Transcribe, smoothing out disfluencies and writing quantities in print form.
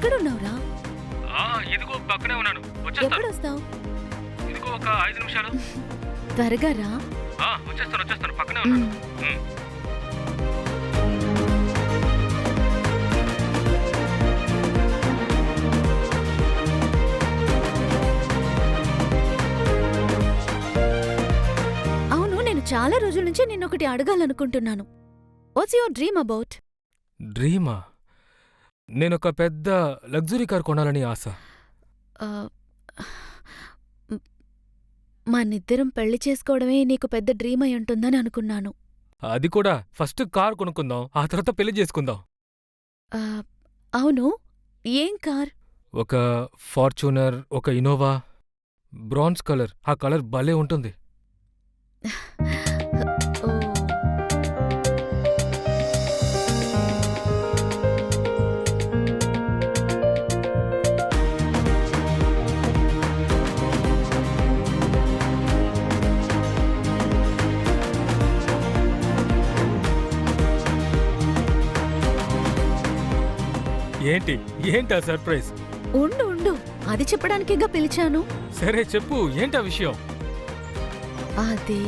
ఎక్కడున్నావురా? ఇదిగో పక్కనే ఉన్నాను, వచ్చేస్తాను. ఎప్పుడొస్తావు? ఇదిగో ఒక 5 నిమిషాలు. త్వరగా రా. వచ్చేస్తాను, పక్కనే ఉన్నాను. అవును, నేను చాలా రోజుల నుంచి నిన్నొకటి అడగాలనుకుంటున్నాను. What's your dream about? డ్రీమా? నేనొక పెద్ద లగ్జరీ కార్ కొనాలని ఆశ. మనిద్దరం పెళ్లి చేసుకోవడమే నీకు పెద్ద డ్రీమ్ అయి ఉంటుందని అనుకున్నాను. అది కూడా ఫస్ట్ కార్ కొనుక్కుందాం, ఆ తర్వాత పెళ్లి చేసుకుందాం. ఆ, అవును, ఏం కార్? ఒక ఫార్చ్యూనర్, ఒక ఇన్నోవా, బ్రాంజ్ కలర్. ఆ కలర్ భలే ఉంటుంది. ఓ, ఏంటా సర్ప్రైజ్? ఉండు ఉండు, అది చెప్పడానికేగా పిలిచాను. సరే చెప్పు, ఏంటా విషయం? అది